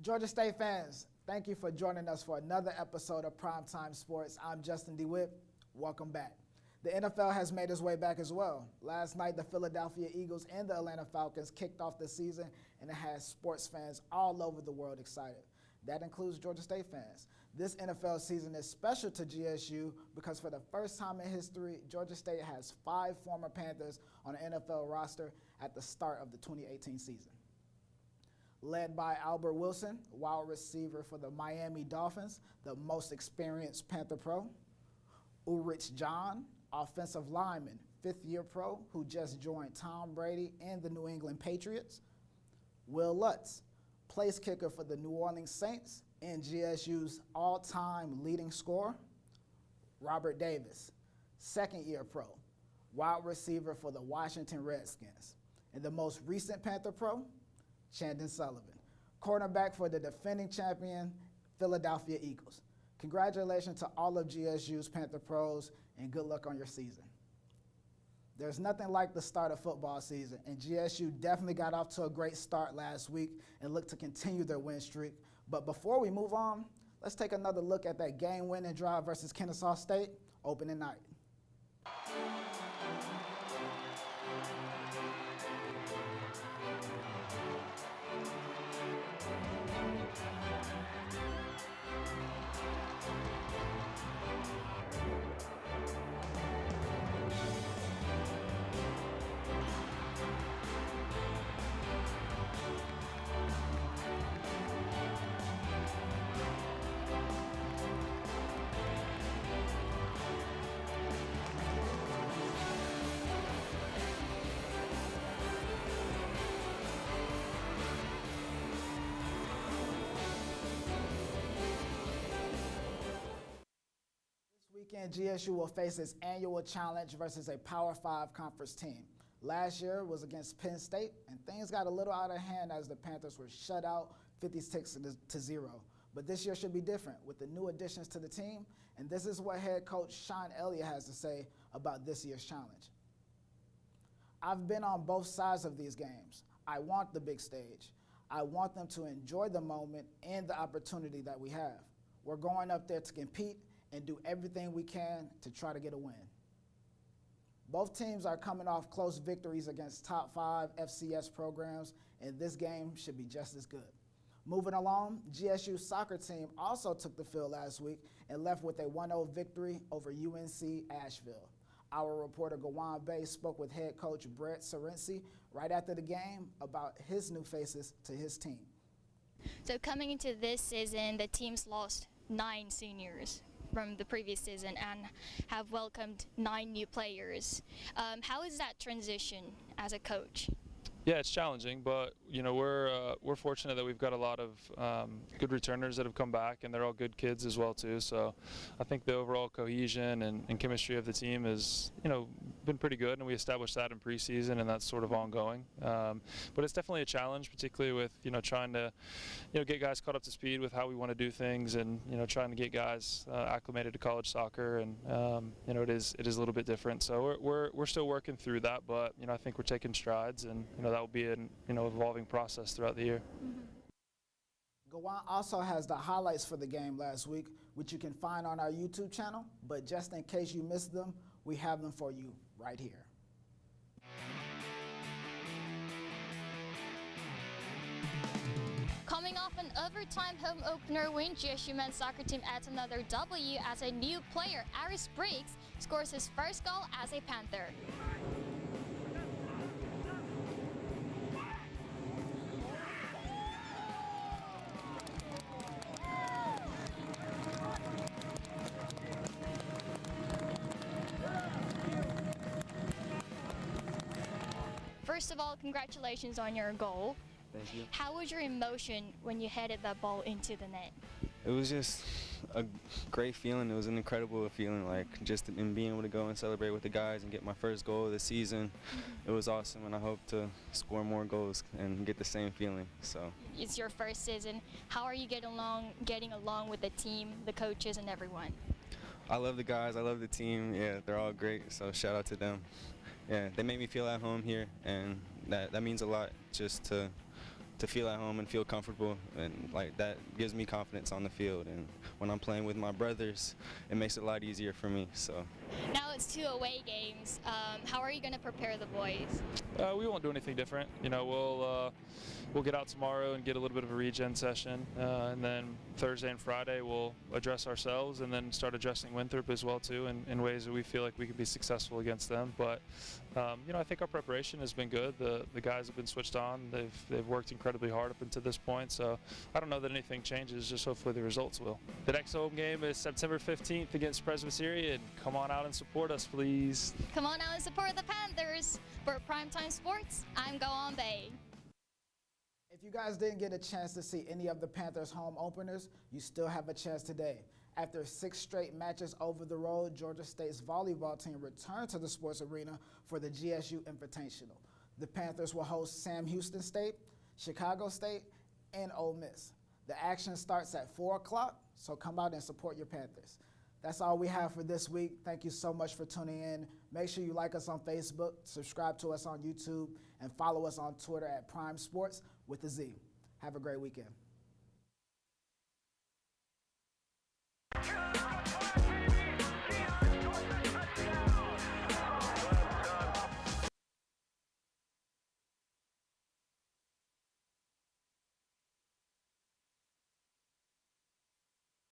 Georgia State fans, thank you for joining us for another episode of Primetime Sportz. I'm Justin Dewitt. Welcome back. The NFL has made its way back as well. Last night, the Philadelphia Eagles and the Atlanta Falcons kicked off the season, and it has sports fans all over the world excited. That includes Georgia State fans. This NFL season is special to GSU because for the first time in history, Georgia State has 5 former Panthers on the NFL roster at the start of the 2018 season. Led by Albert Wilson, wide receiver for the Miami Dolphins, the most experienced Panther pro. Ulrich John, offensive lineman, 5th-year pro, who just joined Tom Brady and the New England Patriots. Will Lutz, place kicker for the New Orleans Saints and GSU's all-time leading scorer. Robert Davis, 2nd-year pro, wide receiver for the Washington Redskins. And the most recent Panther pro, Chandon Sullivan, cornerback for the defending champion Philadelphia Eagles. Congratulations to all of GSU's Panther pros and good luck on your season. There's nothing like the start of football season, and GSU definitely got off to a great start last week and look to continue their win streak. But before we move on, let's take another look at that game-winning drive versus Kennesaw State opening night. Weekend, GSU will face its annual challenge versus a Power 5 conference team. Last year was against Penn State, and things got a little out of hand as the Panthers were shut out 56-0. But this year should be different with the new additions to the team, and this is what head coach Sean Elliott has to say about this year's challenge. I've been on both sides of these games. I want the big stage. I want them to enjoy the moment and the opportunity that we have. We're going up there to compete and do everything we can to try to get a win. Both teams are coming off close victories against top 5 FCS programs, and this game should be just as good. Moving along, GSU's soccer team also took the field last week and left with a 1-0 victory over UNC Asheville. Our reporter Gawan Bay spoke with head coach Brett Sorensi right after the game about his new faces to his team. So coming into this season, the team's lost 9 seniors from the previous season and have welcomed 9 new players. How is that transition as a coach? Yeah, it's challenging, but you know we're fortunate that we've got a lot of good returners that have come back, and they're all good kids as well too. So I think the overall cohesion and chemistry of the team has been pretty good, and we established that in preseason, and that's sort of ongoing. But it's definitely a challenge, particularly with trying to get guys caught up to speed with how we want to do things, and trying to get guys acclimated to college soccer, and it is a little bit different. So we're still working through that, but I think we're taking strides, and that will be an evolving process throughout the year. Gawan also has the highlights for the game last week, which you can find on our YouTube channel, but just in case you missed them, we have them for you right here. Coming off an overtime home opener win, GSU men's soccer team adds another W as a new player, Aris Briggs, scores his first goal as a Panther. First of all, congratulations on your goal. Thank you. How was your emotion when you headed that ball into the net? It was just a great feeling. It was an incredible feeling, just in being able to go and celebrate with the guys and get my first goal of the season. It was awesome, and I hope to score more goals and get the same feeling. So it's your first season. How are you getting along with the team, the coaches, and everyone? I love the guys. I love the team. Yeah, they're all great. So shout out to them. Yeah, they make me feel at home here, and that means a lot just to to feel at home and feel comfortable, and like that gives me confidence on the field. And when I'm playing with my brothers, it makes it a lot easier for me. So Now it's 2 away games. How are you going to prepare the boys? We won't do anything different. You know, we'll get out tomorrow and get a little bit of a regen session, and then Thursday and Friday we'll address ourselves and then start addressing Winthrop as well too, in ways that we feel like we can be successful against them. But you know, I think our preparation has been good. The guys have been switched on. They've worked incredibly hard up until this point. So I don't know that anything changes. Just hopefully the results will. The next home game is September 15th against Presbyterian. Come on out and support us, please. Come on out and support the Panthers. For Primetime Sportz, I'm Go On Bay. If you guys didn't get a chance to see any of the Panthers' home openers, you still have a chance today. After 6 straight matches over the road, Georgia State's volleyball team returned to the sports arena for the GSU Invitational. The Panthers will host Sam Houston State, Chicago State, and Ole Miss. The action starts at 4 o'clock, so come out and support your Panthers. That's all we have for this week. Thank you so much for tuning in. Make sure you like us on Facebook, subscribe to us on YouTube, and follow us on Twitter at Prime Sportz with a Z. Have a great weekend.